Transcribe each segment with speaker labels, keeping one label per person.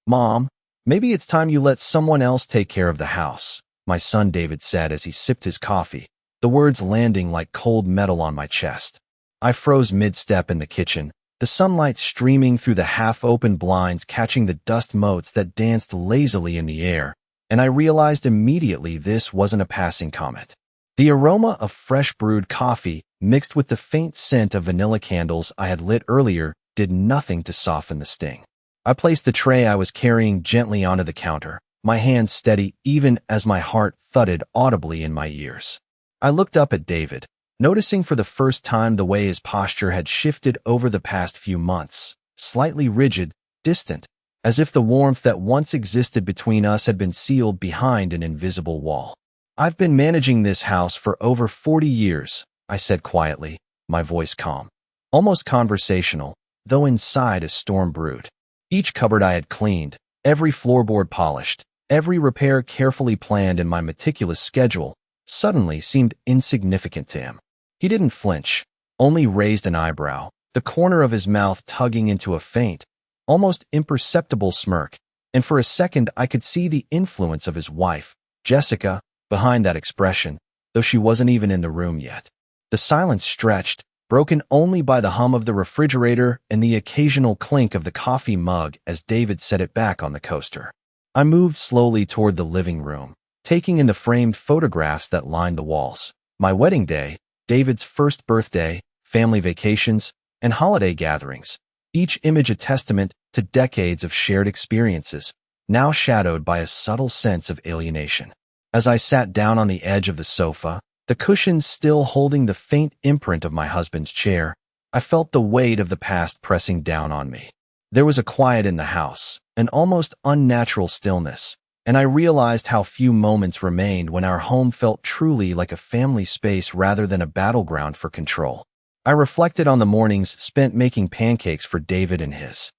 Speaker 1: "Mom, maybe it's time you let someone else take care of the house," my son David said as he sipped his coffee, the words landing like cold metal on my chest. I froze mid-step in the kitchen, the sunlight streaming through the half-open blinds catching the dust motes that danced lazily in the air, and I realized immediately this wasn't a passing comment. The aroma of fresh brewed coffee, mixed with the faint scent of vanilla candles I had lit earlier, did nothing to soften the sting. I placed the tray I was carrying gently onto the counter, my hands steady even as my heart thudded audibly in my ears. I looked up at David, noticing for the first time the way his posture had shifted over the past few months, slightly rigid, distant, as if the warmth that once existed between us had been sealed behind an invisible wall. "I've been managing this house for over 40 years, I said quietly, my voice calm, almost conversational, though inside a storm brewed. Each cupboard I had cleaned, every floorboard polished, every repair carefully planned in my meticulous schedule, suddenly seemed insignificant to him. He didn't flinch, only raised an eyebrow, the corner of his mouth tugging into a faint, almost imperceptible smirk, and for a second I could see the influence of his wife, Jessica, behind that expression, though she wasn't even in the room yet. The silence stretched, broken only by the hum of the refrigerator and the occasional clink of the coffee mug as David set it back on the coaster. I moved slowly toward the living room, taking in the framed photographs that lined the walls. My wedding day, David's first birthday, family vacations, and holiday gatherings, each image a testament to decades of shared experiences, now shadowed by a subtle sense of alienation. As I sat down on the edge of the sofa, the cushions still holding the faint imprint of my husband's chair, I felt the weight of the past pressing down on me. There was a quiet in the house, an almost unnatural stillness, and I realized how few moments remained when our home felt truly like a family space rather than a battleground for control. I reflected on the mornings spent making pancakes for David and his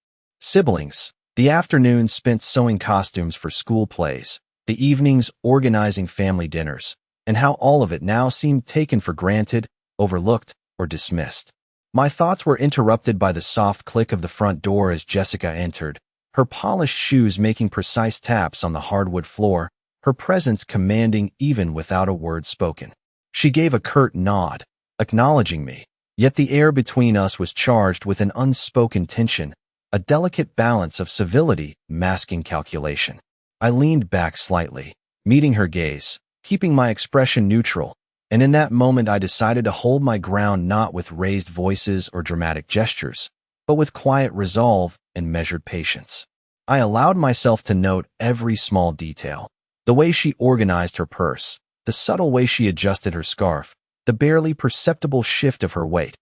Speaker 1: siblings, the afternoons spent sewing costumes for school plays, the evenings organizing family dinners, and how all of it now seemed taken for granted, overlooked, or dismissed. My thoughts were interrupted by the soft click of the front door as Jessica entered, her polished shoes making precise taps on the hardwood floor, her presence commanding even without a word spoken. She gave a curt nod, acknowledging me, yet the air between us was charged with an unspoken tension, a delicate balance of civility masking calculation. I leaned back slightly, meeting her gaze, keeping my expression neutral, and in that moment I decided to hold my ground not with raised voices or dramatic gestures, but with quiet resolve and measured patience. I allowed myself to note every small detail, the way she organized her purse, the subtle way she adjusted her scarf, the barely perceptible shift of her weight,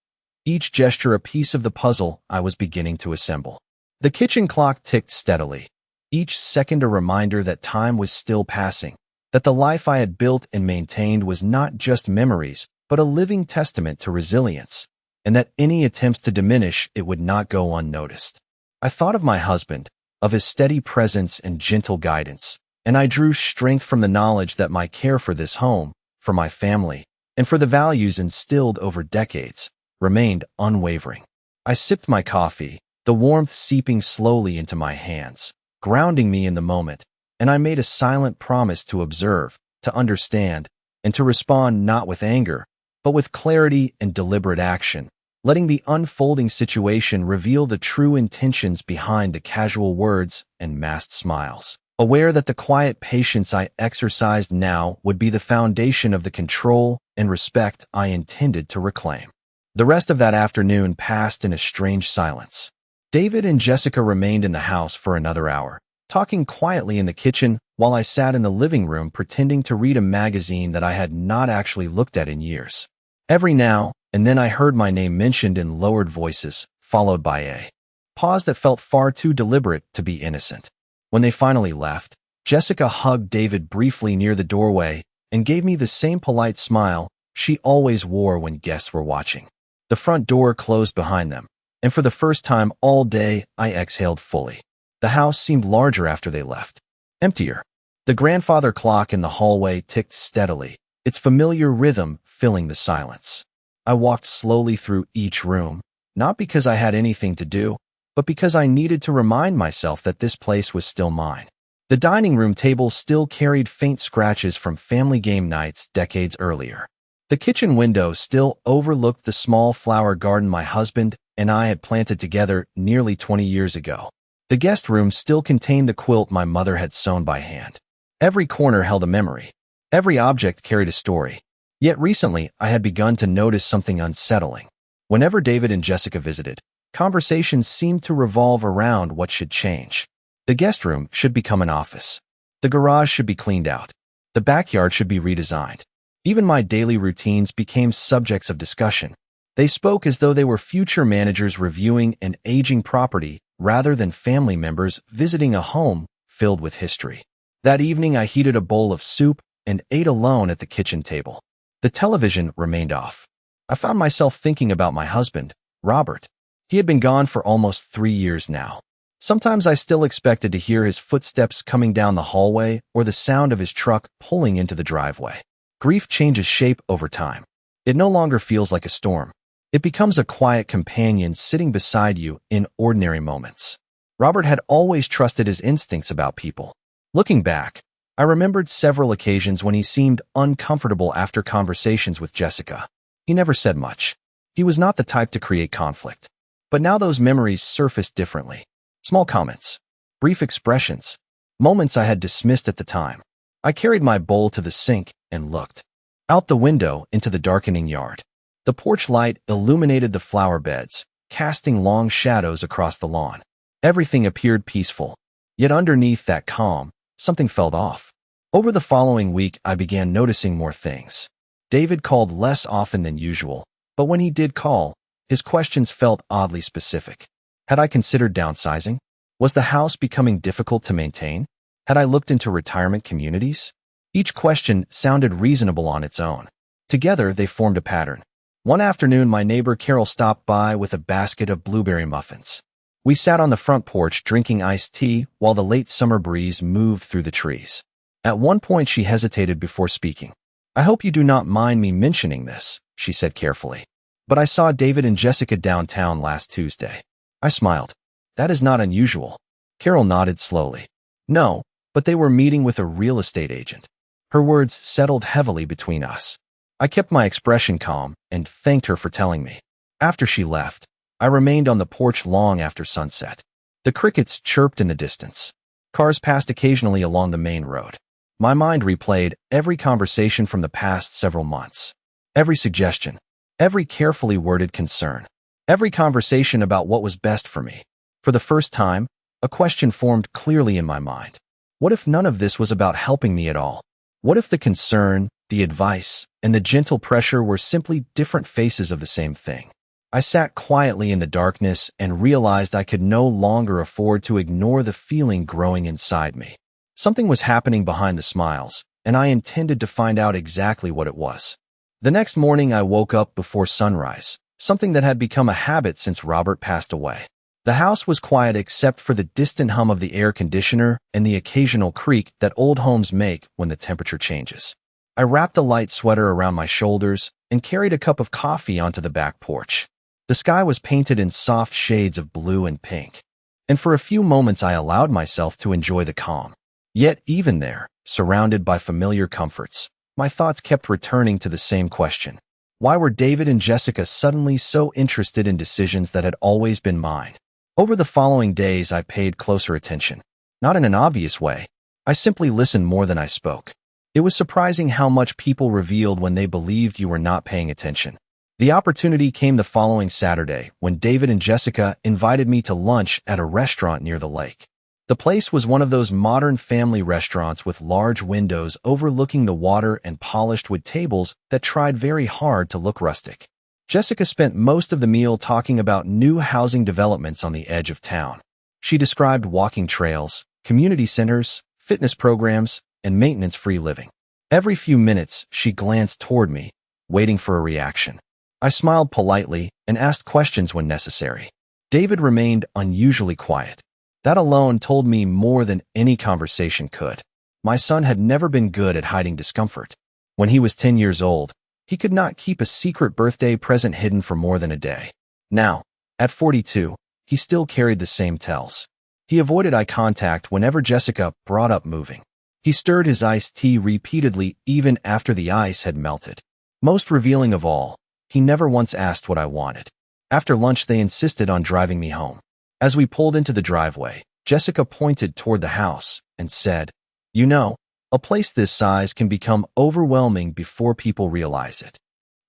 Speaker 1: each gesture a piece of the puzzle I was beginning to assemble. The kitchen clock ticked steadily, each second a reminder that time was still passing, that the life I had built and maintained was not just memories, but a living testament to resilience, and that any attempts to diminish it would not go unnoticed. I thought of my husband, of his steady presence and gentle guidance, and I drew strength from the knowledge that my care for this home, for my family, and for the values instilled over decades, remained unwavering. I sipped my coffee, the warmth seeping slowly into my hands, grounding me in the moment, and I made a silent promise to observe, to understand, and to respond not with anger, but with clarity and deliberate action, letting the unfolding situation reveal the true intentions behind the casual words and masked smiles. Aware that the quiet patience I exercised now would be the foundation of the control and respect I intended to reclaim. The rest of that afternoon passed in a strange silence. David and Jessica remained in the house for another hour, talking quietly in the kitchen while I sat in the living room pretending to read a magazine that I had not actually looked at in years. Every now and then I heard my name mentioned in lowered voices, followed by a pause that felt far too deliberate to be innocent. When they finally left, Jessica hugged David briefly near the doorway and gave me the same polite smile she always wore when guests were watching. The front door closed behind them, and for the first time all day I exhaled fully. The house seemed larger after they left, emptier. The grandfather clock in the hallway ticked steadily, its familiar rhythm filling the silence. I walked slowly through each room, not because I had anything to do, but because I needed to remind myself that this place was still mine. The dining room table still carried faint scratches from family game nights decades earlier. The kitchen window still overlooked the small flower garden my husband and I had planted together nearly 20 years ago. The guest room still contained the quilt my mother had sewn by hand. Every corner held a memory. Every object carried a story. Yet recently, I had begun to notice something unsettling. Whenever David and Jessica visited, conversations seemed to revolve around what should change. The guest room should become an office. The garage should be cleaned out. The backyard should be redesigned. Even my daily routines became subjects of discussion. They spoke as though they were future managers reviewing an aging property rather than family members visiting a home filled with history. That evening, I heated a bowl of soup and ate alone at the kitchen table. The television remained off. I found myself thinking about my husband, Robert. He had been gone for almost 3 years now. Sometimes I still expected to hear his footsteps coming down the hallway or the sound of his truck pulling into the driveway. Grief changes shape over time. It no longer feels like a storm. It becomes a quiet companion sitting beside you in ordinary moments. Robert had always trusted his instincts about people. Looking back, I remembered several occasions when he seemed uncomfortable after conversations with Jessica. He never said much. He was not the type to create conflict. But now those memories surfaced differently. Small comments, brief expressions, moments I had dismissed at the time. I carried my bowl to the sink and looked out the window into the darkening yard. The porch light illuminated the flower beds, casting long shadows across the lawn. Everything appeared peaceful, yet underneath that calm, something felt off. Over the following week, I began noticing more things. David called less often than usual, but when he did call, his questions felt oddly specific. Had I considered downsizing? Was the house becoming difficult to maintain? Had I looked into retirement communities? Each question sounded reasonable on its own. Together, they formed a pattern. One afternoon, my neighbor Carol stopped by with a basket of blueberry muffins. We sat on the front porch drinking iced tea while the late summer breeze moved through the trees. At one point, she hesitated before speaking. "I hope you do not mind me mentioning this," she said carefully. "But I saw David and Jessica downtown last Tuesday." I smiled. "That is not unusual." Carol nodded slowly. "No, but they were meeting with a real estate agent." Her words settled heavily between us. I kept my expression calm and thanked her for telling me. After she left, I remained on the porch long after sunset. The crickets chirped in the distance. Cars passed occasionally along the main road. My mind replayed every conversation from the past several months. Every suggestion, every carefully worded concern, every conversation about what was best for me. For the first time, a question formed clearly in my mind. What if none of this was about helping me at all? What if the concern, the advice, and the gentle pressure were simply different faces of the same thing? I sat quietly in the darkness and realized I could no longer afford to ignore the feeling growing inside me. Something was happening behind the smiles, and I intended to find out exactly what it was. The next morning, I woke up before sunrise, something that had become a habit since Robert passed away. The house was quiet except for the distant hum of the air conditioner and the occasional creak that old homes make when the temperature changes. I wrapped a light sweater around my shoulders and carried a cup of coffee onto the back porch. The sky was painted in soft shades of blue and pink, and for a few moments I allowed myself to enjoy the calm. Yet even there, surrounded by familiar comforts, my thoughts kept returning to the same question. Why were David and Jessica suddenly so interested in decisions that had always been mine? Over the following days, I paid closer attention. Not in an obvious way. I simply listened more than I spoke. It was surprising how much people revealed when they believed you were not paying attention. The opportunity came the following Saturday when David and Jessica invited me to lunch at a restaurant near the lake. The place was one of those modern family restaurants with large windows overlooking the water and polished wood tables that tried very hard to look rustic. Jessica spent most of the meal talking about new housing developments on the edge of town. She described walking trails, community centers, fitness programs, and maintenance-free living. Every few minutes, she glanced toward me, waiting for a reaction. I smiled politely and asked questions when necessary. David remained unusually quiet. That alone told me more than any conversation could. My son had never been good at hiding discomfort. When he was 10 years old, he could not keep a secret birthday present hidden for more than a day. Now, at 42, he still carried the same tells. He avoided eye contact whenever Jessica brought up moving. He stirred his iced tea repeatedly even after the ice had melted. Most revealing of all, he never once asked what I wanted. After lunch, they insisted on driving me home. As we pulled into the driveway, Jessica pointed toward the house and said, "You know, a place this size can become overwhelming before people realize it."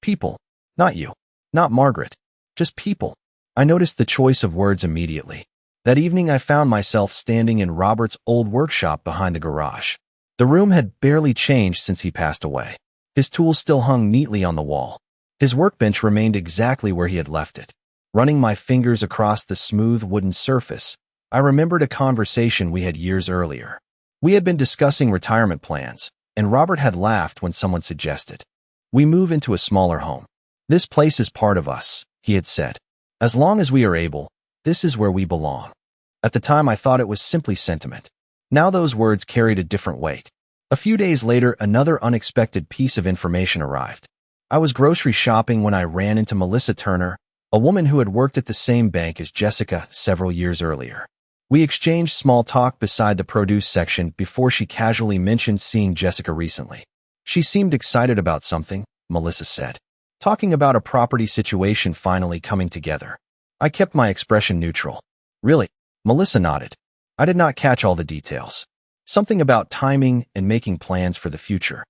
Speaker 1: People. Not you. Not Margaret. Just people. I noticed the choice of words immediately. That evening I found myself standing in Robert's old workshop behind the garage. The room had barely changed since he passed away. His tools still hung neatly on the wall. His workbench remained exactly where he had left it. Running my fingers across the smooth wooden surface, I remembered a conversation we had years earlier. We had been discussing retirement plans, and Robert had laughed when someone suggested, "We move into a smaller home. This place is part of us," he had said. "As long as we are able, this is where we belong." At the time I thought it was simply sentiment. Now those words carried a different weight. A few days later, another unexpected piece of information arrived. I was grocery shopping when I ran into Melissa Turner, a woman who had worked at the same bank as Jessica several years earlier. We exchanged small talk beside the produce section before she casually mentioned seeing Jessica recently. She seemed excited about something, Melissa said. Talking about a property situation finally coming together. I kept my expression neutral. "Really?" Melissa nodded. I did not catch all the details. Something about timing and making plans for the future.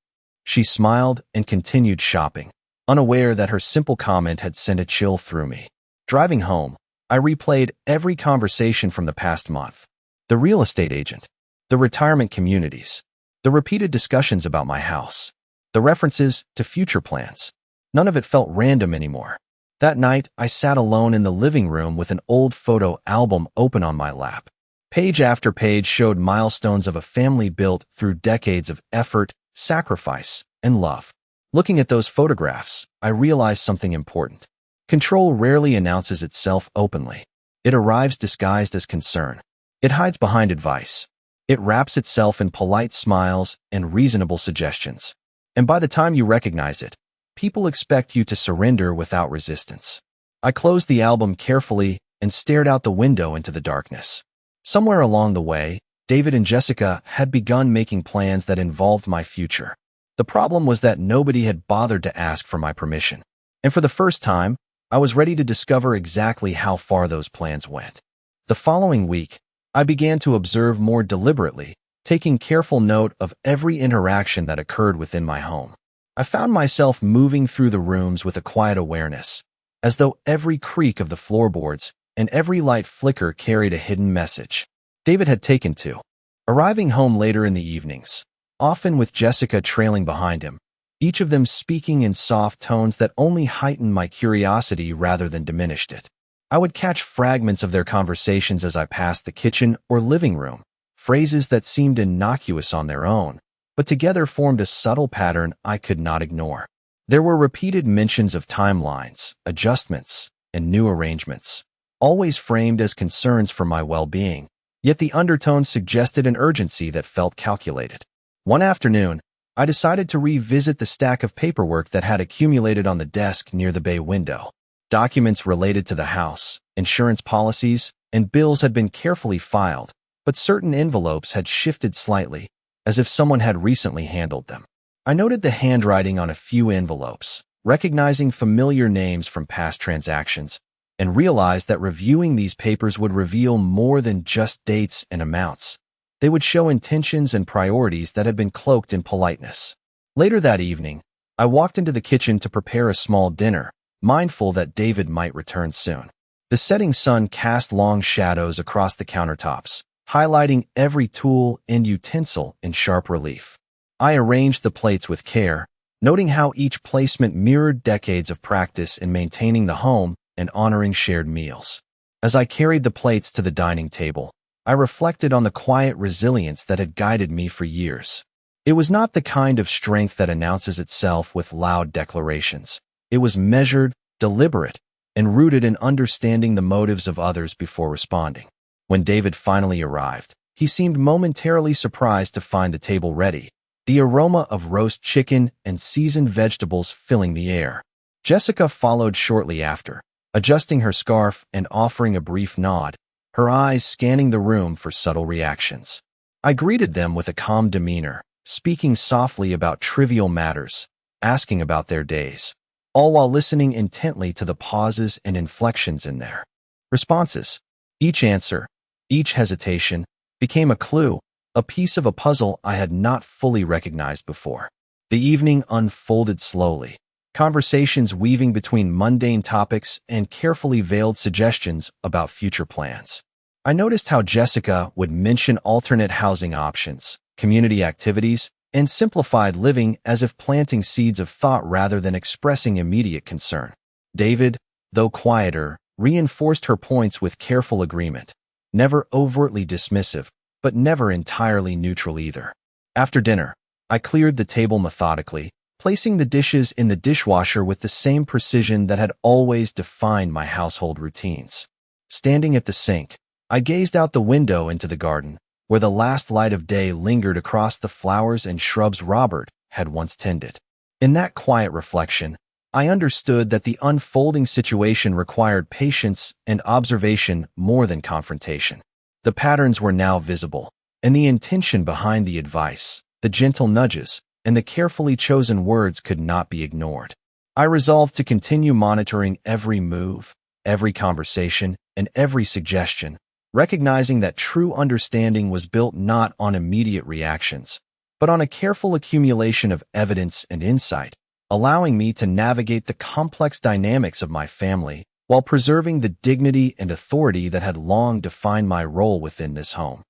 Speaker 1: She smiled and continued shopping, unaware that her simple comment had sent a chill through me. Driving home, I replayed every conversation from the past month. The real estate agent, the retirement communities, the repeated discussions about my house, the references to future plans. None of it felt random anymore. That night, I sat alone in the living room with an old photo album open on my lap. Page after page showed milestones of a family built through decades of effort, sacrifice, and love. Looking at those photographs, I realized something important. Control rarely announces itself openly. It arrives disguised as concern. It hides behind advice. It wraps itself in polite smiles and reasonable suggestions. And by the time you recognize it, people expect you to surrender without resistance. I closed the album carefully and stared out the window into the darkness. Somewhere along the way, David and Jessica had begun making plans that involved my future. The problem was that nobody had bothered to ask for my permission. And for the first time, I was ready to discover exactly how far those plans went. The following week, I began to observe more deliberately, taking careful note of every interaction that occurred within my home. I found myself moving through the rooms with a quiet awareness, as though every creak of the floorboards and every light flicker carried a hidden message. David had taken to. Arriving home later in the evenings, often with Jessica trailing behind him, each of them speaking in soft tones that only heightened my curiosity rather than diminished it. I would catch fragments of their conversations as I passed the kitchen or living room, phrases that seemed innocuous on their own, but together formed a subtle pattern I could not ignore. There were repeated mentions of timelines, adjustments, and new arrangements, always framed as concerns for my well-being, yet the undertones suggested an urgency that felt calculated. One afternoon, I decided to revisit the stack of paperwork that had accumulated on the desk near the bay window. Documents related to the house, insurance policies, and bills had been carefully filed, but certain envelopes had shifted slightly, as if someone had recently handled them. I noted the handwriting on a few envelopes, recognizing familiar names from past transactions, and realized that reviewing these papers would reveal more than just dates and amounts. They would show intentions and priorities that had been cloaked in politeness. Later that evening, I walked into the kitchen to prepare a small dinner, mindful that David might return soon. The setting sun cast long shadows across the countertops, highlighting every tool and utensil in sharp relief. I arranged the plates with care, noting how each placement mirrored decades of practice in maintaining the home and honoring shared meals. As I carried the plates to the dining table, I reflected on the quiet resilience that had guided me for years. It was not the kind of strength that announces itself with loud declarations. It was measured, deliberate, and rooted in understanding the motives of others before responding. When David finally arrived, he seemed momentarily surprised to find the table ready, the aroma of roast chicken and seasoned vegetables filling the air. Jessica followed shortly after, adjusting her scarf and offering a brief nod, her eyes scanning the room for subtle reactions. I greeted them with a calm demeanor, speaking softly about trivial matters, asking about their days, all while listening intently to the pauses and inflections in their responses. Each answer, each hesitation, became a clue, a piece of a puzzle I had not fully recognized before. The evening unfolded slowly, conversations weaving between mundane topics and carefully veiled suggestions about future plans. I noticed how Jessica would mention alternate housing options, community activities, and simplified living as if planting seeds of thought rather than expressing immediate concern. David, though quieter, reinforced her points with careful agreement, never overtly dismissive, but never entirely neutral either. After dinner, I cleared the table methodically, placing the dishes in the dishwasher with the same precision that had always defined my household routines. Standing at the sink, I gazed out the window into the garden, where the last light of day lingered across the flowers and shrubs Robert had once tended. In that quiet reflection, I understood that the unfolding situation required patience and observation more than confrontation. The patterns were now visible, and the intention behind the advice, the gentle nudges, and the carefully chosen words could not be ignored. I resolved to continue monitoring every move, every conversation, and every suggestion, recognizing that true understanding was built not on immediate reactions, but on a careful accumulation of evidence and insight, allowing me to navigate the complex dynamics of my family while preserving the dignity and authority that had long defined my role within this home.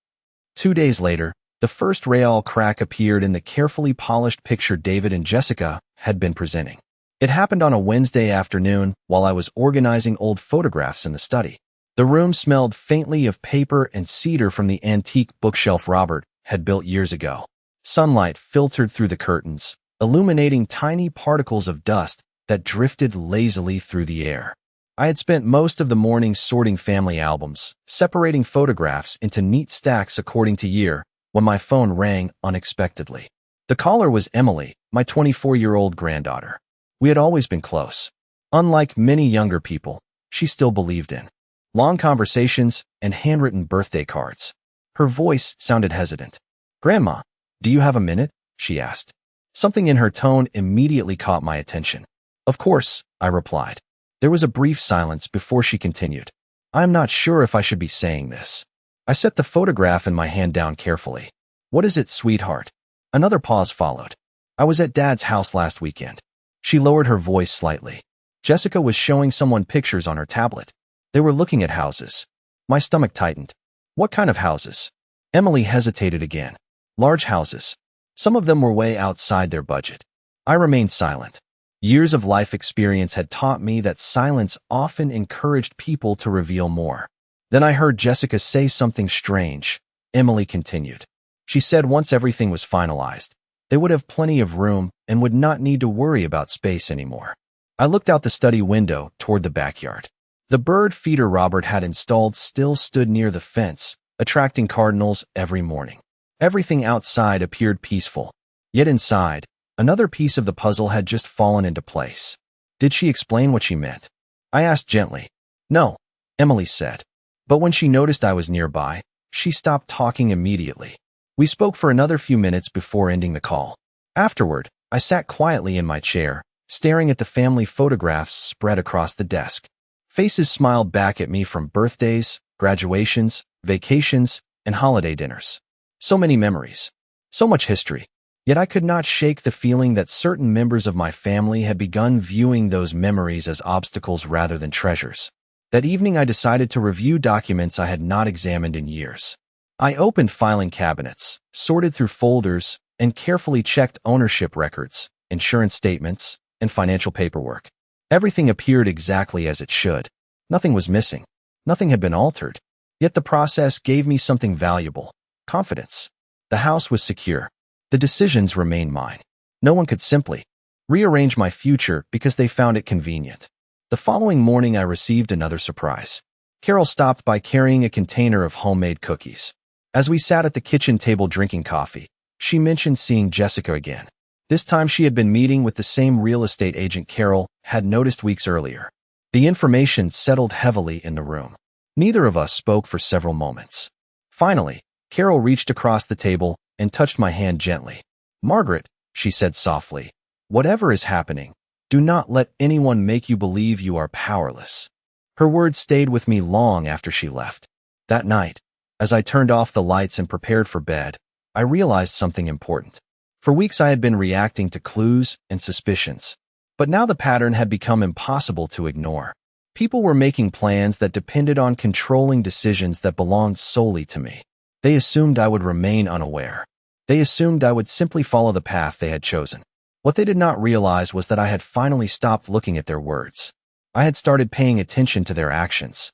Speaker 1: 2 days later, the first real crack appeared in the carefully polished picture David and Jessica had been presenting. It happened on a Wednesday afternoon while I was organizing old photographs in the study. The room smelled faintly of paper and cedar from the antique bookshelf Robert had built years ago. Sunlight filtered through the curtains, illuminating tiny particles of dust that drifted lazily through the air. I had spent most of the morning sorting family albums, separating photographs into neat stacks according to year, when my phone rang unexpectedly. The caller was Emily, my 24-year-old granddaughter. We had always been close. Unlike many younger people, she still believed in long conversations and handwritten birthday cards. Her voice sounded hesitant. "Grandma, do you have a minute?" she asked. Something in her tone immediately caught my attention. "Of course," I replied. There was a brief silence before she continued. "I'm not sure if I should be saying this." I set the photograph in my hand down carefully. "What is it, sweetheart?" Another pause followed. "I was at Dad's house last weekend." She lowered her voice slightly. Jessica was showing someone pictures on her tablet. They were looking at houses. My stomach tightened. "What kind of houses?" Emily hesitated again. "Large houses. Some of them were way outside their budget." I remained silent. Years of life experience had taught me that silence often encouraged people to reveal more. Then I heard Jessica say something strange. Emily continued. She said once everything was finalized, they would have plenty of room and would not need to worry about space anymore. I looked out the study window toward the backyard. The bird feeder Robert had installed still stood near the fence, attracting cardinals every morning. Everything outside appeared peaceful. Yet inside, another piece of the puzzle had just fallen into place. Did she explain what she meant? I asked gently. "No," Emily said. But when she noticed I was nearby, she stopped talking immediately. We spoke for another few minutes before ending the call. Afterward, I sat quietly in my chair, staring at the family photographs spread across the desk. Faces smiled back at me from birthdays, graduations, vacations, and holiday dinners. So many memories. So much history. Yet I could not shake the feeling that certain members of my family had begun viewing those memories as obstacles rather than treasures. That evening I decided to review documents I had not examined in years. I opened filing cabinets, sorted through folders, and carefully checked ownership records, insurance statements, and financial paperwork. Everything appeared exactly as it should. Nothing was missing. Nothing had been altered. Yet the process gave me something valuable: confidence. The house was secure. The decisions remained mine. No one could simply rearrange my future because they found it convenient. The following morning I received another surprise. Carol stopped by carrying a container of homemade cookies. As we sat at the kitchen table drinking coffee, she mentioned seeing Jessica again. This time she had been meeting with the same real estate agent Carol had noticed weeks earlier. The information settled heavily in the room. Neither of us spoke for several moments. Finally, Carol reached across the table and touched my hand gently. "Margaret," she said softly, "whatever is happening, do not let anyone make you believe you are powerless." Her words stayed with me long after she left. That night, as I turned off the lights and prepared for bed, I realized something important. For weeks I had been reacting to clues and suspicions, but now the pattern had become impossible to ignore. People were making plans that depended on controlling decisions that belonged solely to me. They assumed I would remain unaware. They assumed I would simply follow the path they had chosen. What they did not realize was that I had finally stopped looking at their words. I had started paying attention to their actions.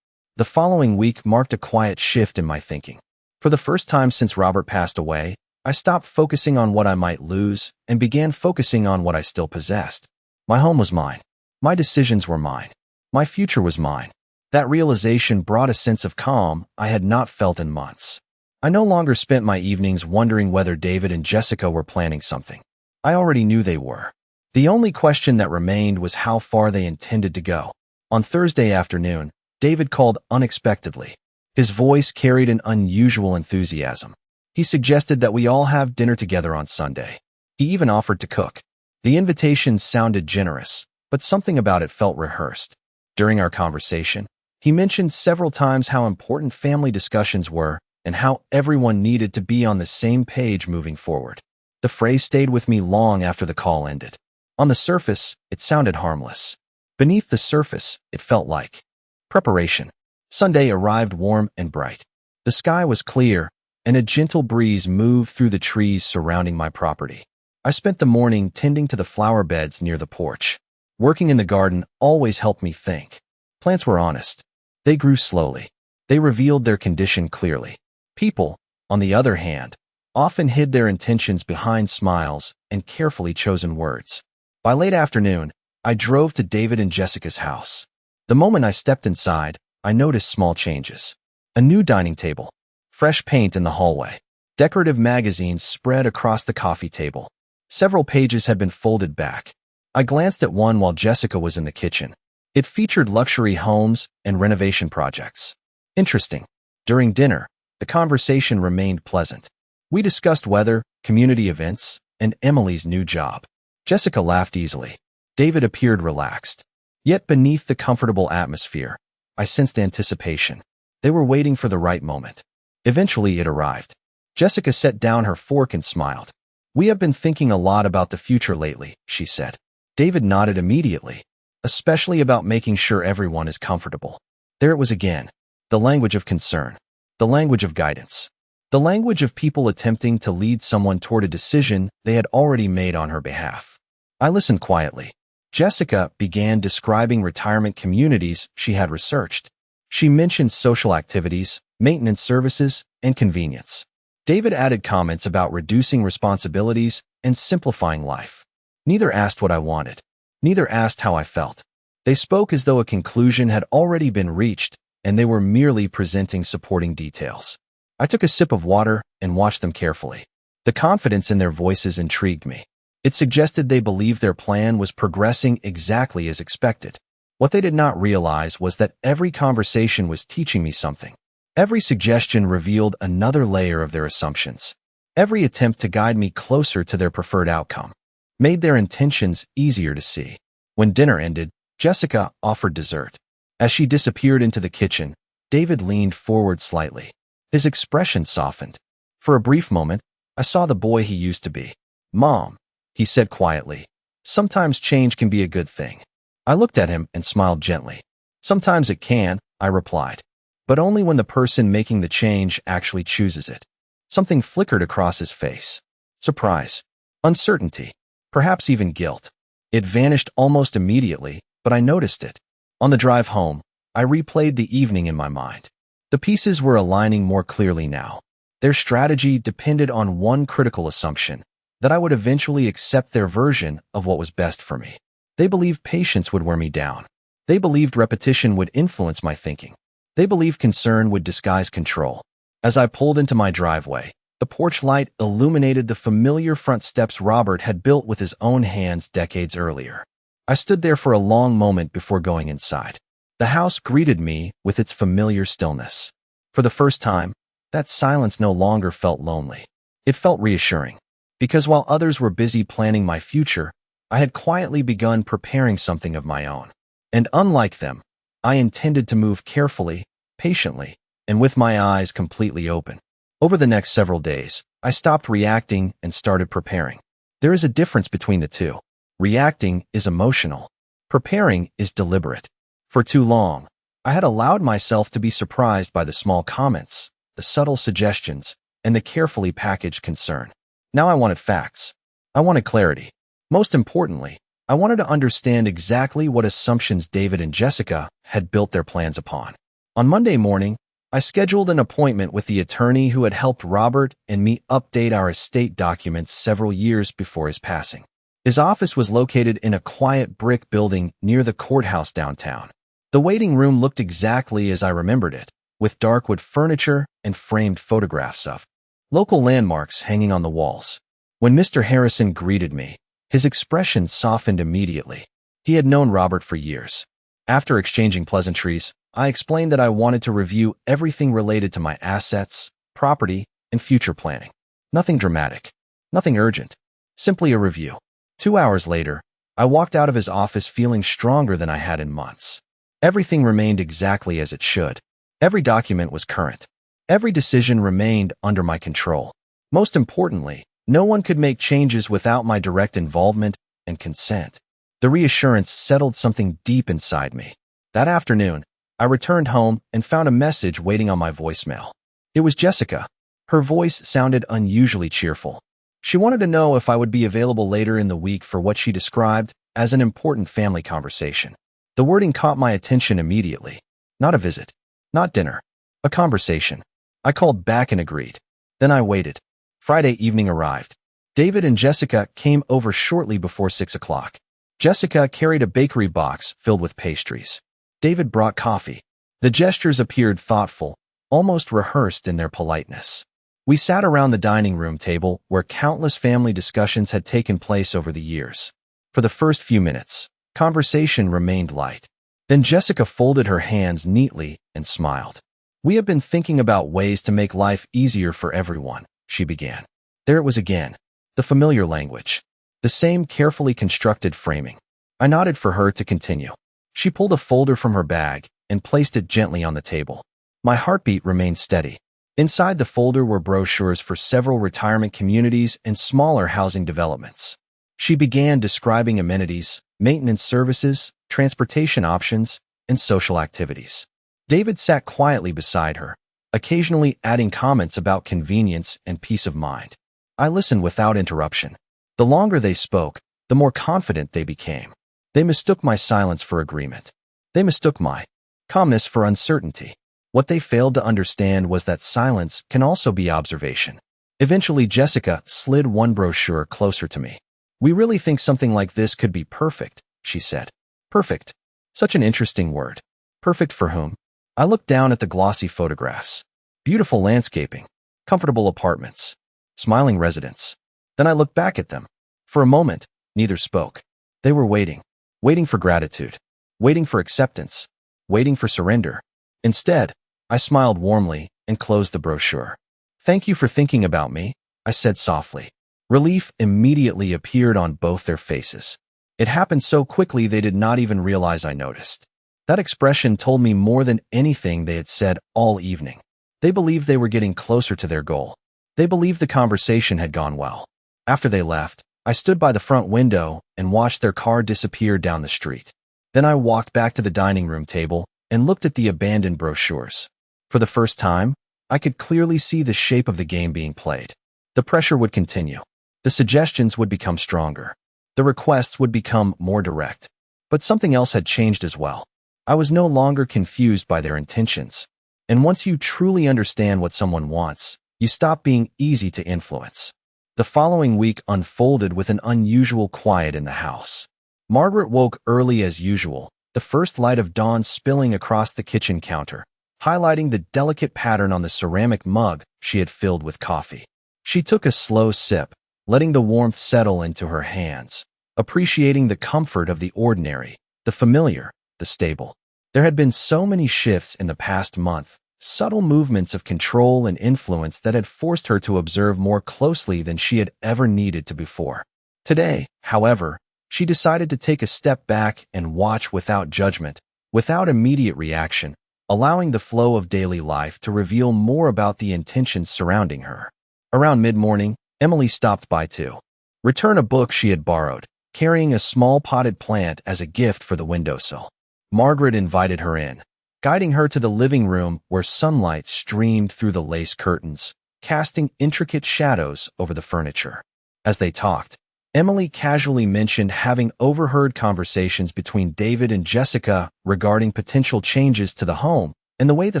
Speaker 1: The following week marked a quiet shift in my thinking. For the first time since Robert passed away, I stopped focusing on what I might lose and began focusing on what I still possessed. My home was mine. My decisions were mine. My future was mine. That realization brought a sense of calm I had not felt in months. I no longer spent my evenings wondering whether David and Jessica were planning something. I already knew they were. The only question that remained was how far they intended to go. On Thursday afternoon, David called unexpectedly. His voice carried an unusual enthusiasm. He suggested that we all have dinner together on Sunday. He even offered to cook. The invitation sounded generous, but something about it felt rehearsed. During our conversation, he mentioned several times how important family discussions were and how everyone needed to be on the same page moving forward. The phrase stayed with me long after the call ended. On the surface, it sounded harmless. Beneath the surface, it felt like preparation. Sunday arrived warm and bright. The sky was clear, and a gentle breeze moved through the trees surrounding my property. I spent the morning tending to the flower beds near the porch. Working in the garden always helped me think. Plants were honest. They grew slowly. They revealed their condition clearly. People, on the other hand, often hid their intentions behind smiles and carefully chosen words. By late afternoon, I drove to David and Jessica's house. The moment I stepped inside, I noticed small changes. A new dining table, fresh paint in the hallway, decorative magazines spread across the coffee table. Several pages had been folded back. I glanced at one while Jessica was in the kitchen. It featured luxury homes and renovation projects. Interesting. During dinner, the conversation remained pleasant. We discussed weather, community events, and Emily's new job. Jessica laughed easily. David appeared relaxed. Yet beneath the comfortable atmosphere, I sensed anticipation. They were waiting for the right moment. Eventually, it arrived. Jessica set down her fork and smiled. "We have been thinking a lot about the future lately," she said. David nodded immediately, especially about making sure everyone is comfortable. There it was again, the language of concern, the language of guidance, the language of people attempting to lead someone toward a decision they had already made on her behalf. I listened quietly. Jessica began describing retirement communities she had researched. She mentioned social activities, maintenance services, and convenience. David added comments about reducing responsibilities and simplifying life. Neither asked what I wanted. Neither asked how I felt. They spoke as though a conclusion had already been reached, and they were merely presenting supporting details. I took a sip of water and watched them carefully. The confidence in their voices intrigued me. It suggested they believed their plan was progressing exactly as expected. What they did not realize was that every conversation was teaching me something. Every suggestion revealed another layer of their assumptions. Every attempt to guide me closer to their preferred outcome made their intentions easier to see. When dinner ended, Jessica offered dessert. As she disappeared into the kitchen, David leaned forward slightly. His expression softened. For a brief moment, I saw the boy he used to be. "Mom," he said quietly, "sometimes change can be a good thing." I looked at him and smiled gently. "Sometimes it can," I replied, "but only when the person making the change actually chooses it." Something flickered across his face. Surprise, uncertainty, perhaps even guilt. It vanished almost immediately, but I noticed it. On the drive home, I replayed the evening in my mind. The pieces were aligning more clearly now. Their strategy depended on one critical assumption, that I would eventually accept their version of what was best for me. They believed patience would wear me down. They believed repetition would influence my thinking. They believed concern would disguise control. As I pulled into my driveway, the porch light illuminated the familiar front steps Robert had built with his own hands decades earlier. I stood there for a long moment before going inside. The house greeted me with its familiar stillness. For the first time, that silence no longer felt lonely. It felt reassuring, because while others were busy planning my future, I had quietly begun preparing something of my own. And unlike them, I intended to move carefully, patiently, and with my eyes completely open. Over the next several days, I stopped reacting and started preparing. There is a difference between the two. Reacting is emotional. Preparing is deliberate. For too long, I had allowed myself to be surprised by the small comments, the subtle suggestions, and the carefully packaged concern. Now I wanted facts. I wanted clarity. Most importantly, I wanted to understand exactly what assumptions David and Jessica had built their plans upon. On Monday morning, I scheduled an appointment with the attorney who had helped Robert and me update our estate documents several years before his passing. His office was located in a quiet brick building near the courthouse downtown. The waiting room looked exactly as I remembered it, with dark wood furniture and framed photographs of local landmarks hanging on the walls. When Mr. Harrison greeted me, his expression softened immediately. He had known Robert for years. After exchanging pleasantries, I explained that I wanted to review everything related to my assets, property, and future planning. Nothing dramatic, nothing urgent, simply a review. 2 hours later, I walked out of his office feeling stronger than I had in months. Everything remained exactly as it should. Every document was current. Every decision remained under my control. Most importantly, no one could make changes without my direct involvement and consent. The reassurance settled something deep inside me. That afternoon, I returned home and found a message waiting on my voicemail. It was Jessica. Her voice sounded unusually cheerful. She wanted to know if I would be available later in the week for what she described as an important family conversation. The wording caught my attention immediately. Not a visit. Not dinner. A conversation. I called back and agreed. Then I waited. Friday evening arrived. David and Jessica came over shortly before 6 o'clock. Jessica carried a bakery box filled with pastries. David brought coffee. The gestures appeared thoughtful, almost rehearsed in their politeness. We sat around the dining room table where countless family discussions had taken place over the years. For the first few minutes, conversation remained light. Then Jessica folded her hands neatly and smiled. "We have been thinking about ways to make life easier for everyone," she began. There it was again, the familiar language, the same carefully constructed framing. I nodded for her to continue. She pulled a folder from her bag and placed it gently on the table. My heartbeat remained steady. Inside the folder were brochures for several retirement communities and smaller housing developments. She began describing amenities, maintenance services, transportation options, and social activities. David sat quietly beside her, occasionally adding comments about convenience and peace of mind. I listened without interruption. The longer they spoke, the more confident they became. They mistook my silence for agreement. They mistook my calmness for uncertainty. What they failed to understand was that silence can also be observation. Eventually, Jessica slid one brochure closer to me. "We really think something like this could be perfect," she said. Perfect. Such an interesting word. Perfect for whom? I looked down at the glossy photographs. Beautiful landscaping, comfortable apartments, smiling residents. Then I looked back at them. For a moment, neither spoke. They were waiting. Waiting for gratitude. Waiting for acceptance. Waiting for surrender. Instead, I smiled warmly and closed the brochure. "Thank you for thinking about me," I said softly. Relief immediately appeared on both their faces. It happened so quickly they did not even realize I noticed. That expression told me more than anything they had said all evening. They believed they were getting closer to their goal. They believed the conversation had gone well. After they left, I stood by the front window and watched their car disappear down the street. Then I walked back to the dining room table and looked at the abandoned brochures. For the first time, I could clearly see the shape of the game being played. The pressure would continue. The suggestions would become stronger. The requests would become more direct. But something else had changed as well. I was no longer confused by their intentions. And once you truly understand what someone wants, you stop being easy to influence. The following week unfolded with an unusual quiet in the house. Margaret woke early as usual, the first light of dawn spilling across the kitchen counter, highlighting the delicate pattern on the ceramic mug she had filled with coffee. She took a slow sip, letting the warmth settle into her hands, a appreciating the comfort of the ordinary, the familiar, the stable. There had been so many shifts in the past month, subtle movements of control and influence that had forced her to observe more closely than she had ever needed to before. Today, however, she decided to take a step back and watch without judgment, without immediate reaction, allowing the flow of daily life to reveal more about the intentions surrounding her. Around mid-morning, Emily stopped by to return a book she had borrowed, carrying a small potted plant as a gift for the windowsill. Margaret invited her in, guiding her to the living room where sunlight streamed through the lace curtains, casting intricate shadows over the furniture. As they talked, Emily casually mentioned having overheard conversations between David and Jessica regarding potential changes to the home and the way the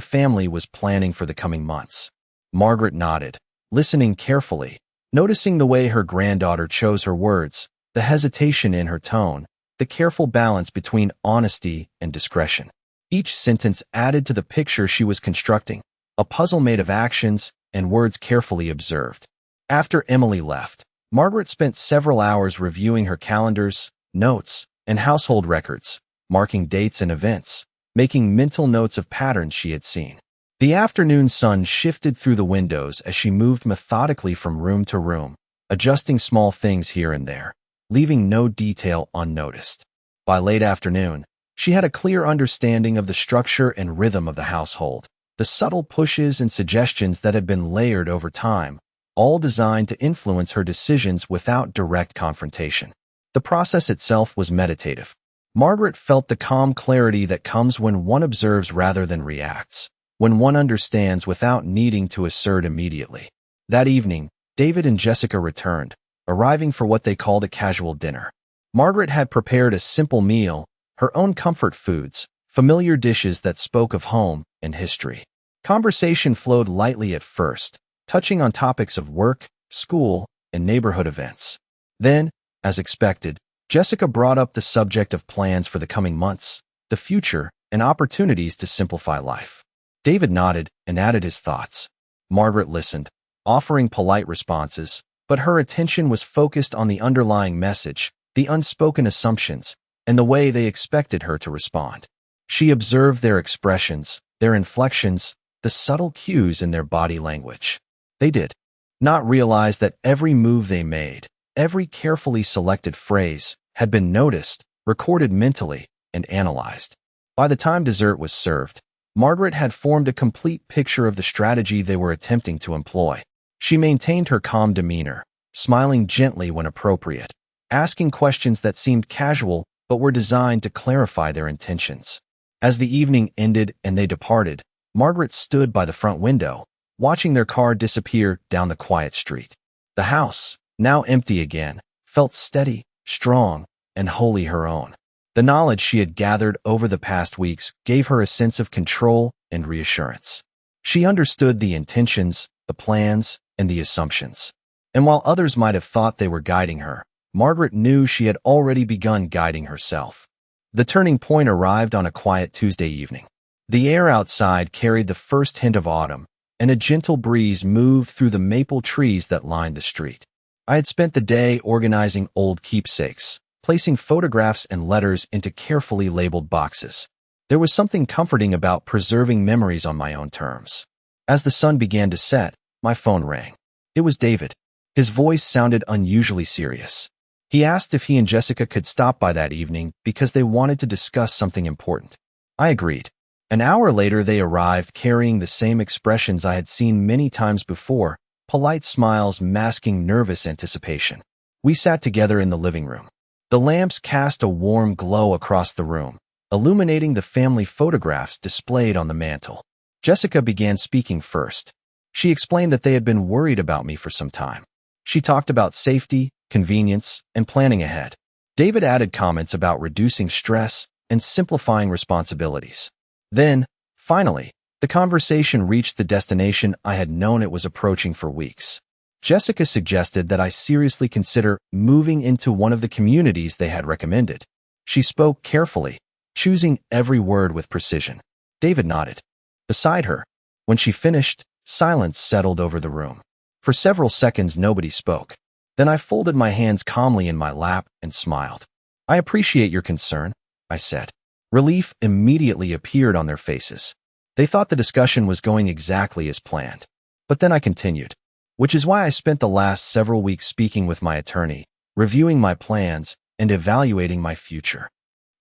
Speaker 1: family was planning for the coming months. Margaret nodded, listening carefully, noticing the way her granddaughter chose her words, the hesitation in her tone, the careful balance between honesty and discretion. Each sentence added to the picture she was constructing, a puzzle made of actions and words carefully observed. After Emily left, Margaret spent several hours reviewing her calendars, notes, and household records, marking dates and events, making mental notes of patterns she had seen. The afternoon sun shifted through the windows as she moved methodically from room to room, adjusting small things here and there, leaving no detail unnoticed. By late afternoon, she had a clear understanding of the structure and rhythm of the household, the subtle pushes and suggestions that had been layered over time, all designed to influence her decisions without direct confrontation. The process itself was meditative. Margaret felt the calm clarity that comes when one observes rather than reacts, when one understands without needing to assert immediately. That evening, David and Jessica returned, arriving for what they called a casual dinner. Margaret had prepared a simple meal, her own comfort foods, familiar dishes that spoke of home and history. Conversation flowed lightly at first, touching on topics of work, school, and neighborhood events. Then, as expected, Jessica brought up the subject of plans for the coming months, the future, and opportunities to simplify life. David nodded and added his thoughts. Margaret listened, offering polite responses, but her attention was focused on the underlying message, the unspoken assumptions, and the way they expected her to respond. She observed their expressions, their inflections, the subtle cues in their body language. They did not realize that every move they made, every carefully selected phrase, had been noticed, recorded mentally, and analyzed. By the time dessert was served, Margaret had formed a complete picture of the strategy they were attempting to employ. She maintained her calm demeanor, smiling gently when appropriate, asking questions that seemed casual but were designed to clarify their intentions. As the evening ended and they departed, Margaret stood by the front window, watching their car disappear down the quiet street. The house, now empty again, felt steady, strong, and wholly her own. The knowledge she had gathered over the past weeks gave her a sense of control and reassurance. She understood the intentions, the plans, and the assumptions. And while others might have thought they were guiding her, Margaret knew she had already begun guiding herself. The turning point arrived on a quiet Tuesday evening. The air outside carried the first hint of autumn, and a gentle breeze moved through the maple trees that lined the street. I had spent the day organizing old keepsakes, placing photographs and letters into carefully labeled boxes. There was something comforting about preserving memories on my own terms. As the sun began to set, my phone rang. It was David. His voice sounded unusually serious. He asked if he and Jessica could stop by that evening because they wanted to discuss something important. I agreed. An hour later, they arrived carrying the same expressions I had seen many times before, polite smiles masking nervous anticipation. We sat together in the living room. The lamps cast a warm glow across the room, illuminating the family photographs displayed on the mantel. Jessica began speaking first. She explained that they had been worried about me for some time. She talked about safety, convenience, and planning ahead. David added comments about reducing stress and simplifying responsibilities. Then, finally, the conversation reached the destination I had known it was approaching for weeks. Jessica suggested that I seriously consider moving into one of the communities they had recommended. She spoke carefully, choosing every word with precision. David nodded. Beside her, when she finished, silence settled over the room. For several seconds, nobody spoke. Then I folded my hands calmly in my lap and smiled. I appreciate your concern, I said. Relief immediately appeared on their faces. They thought the discussion was going exactly as planned. But then I continued, which is why I spent the last several weeks speaking with my attorney, reviewing my plans, and evaluating my future.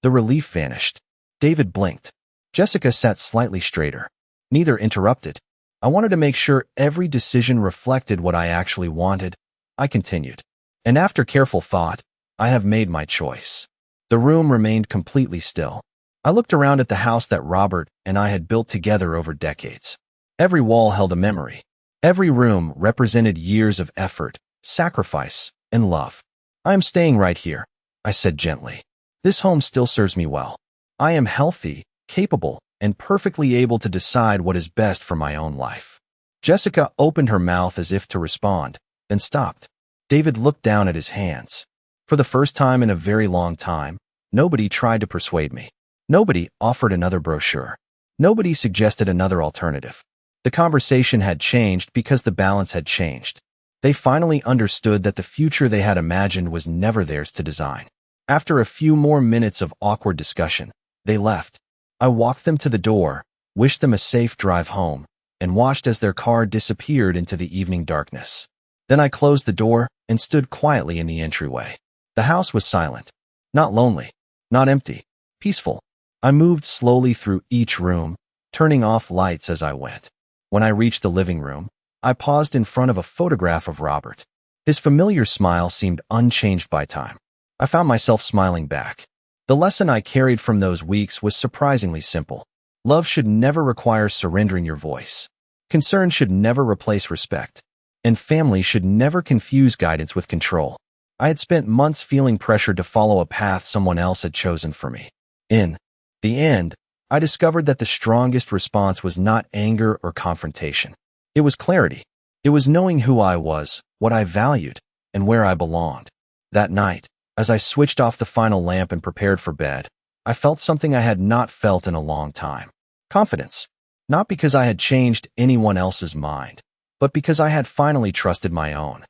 Speaker 1: The relief vanished. David blinked. Jessica sat slightly straighter. Neither interrupted. I wanted to make sure every decision reflected what I actually wanted. I continued. And after careful thought, I have made my choice. The room remained completely still. I looked around at the house that Robert and I had built together over decades. Every wall held a memory. Every room represented years of effort, sacrifice, and love. I am staying right here, I said gently. This home still serves me well. I am healthy, capable, and perfectly able to decide what is best for my own life. Jessica opened her mouth as if to respond, then stopped. David looked down at his hands. For the first time in a very long time, nobody tried to persuade me. Nobody offered another brochure. Nobody suggested another alternative. The conversation had changed because the balance had changed. They finally understood that the future they had imagined was never theirs to design. After a few more minutes of awkward discussion, they left. I walked them to the door, wished them a safe drive home, and watched as their car disappeared into the evening darkness. Then I closed the door and stood quietly in the entryway. The house was silent. Not lonely. Not empty. Peaceful. I moved slowly through each room, turning off lights as I went. When I reached the living room, I paused in front of a photograph of Robert. His familiar smile seemed unchanged by time. I found myself smiling back. The lesson I carried from those weeks was surprisingly simple. Love should never require surrendering your voice. Concern should never replace respect. And family should never confuse guidance with control. I had spent months feeling pressured to follow a path someone else had chosen for me. In the end, I discovered that the strongest response was not anger or confrontation. It was clarity. It was knowing who I was, what I valued, and where I belonged. That night, as I switched off the final lamp and prepared for bed, I felt something I had not felt in a long time. Confidence. Not because I had changed anyone else's mind, but because I had finally trusted my own.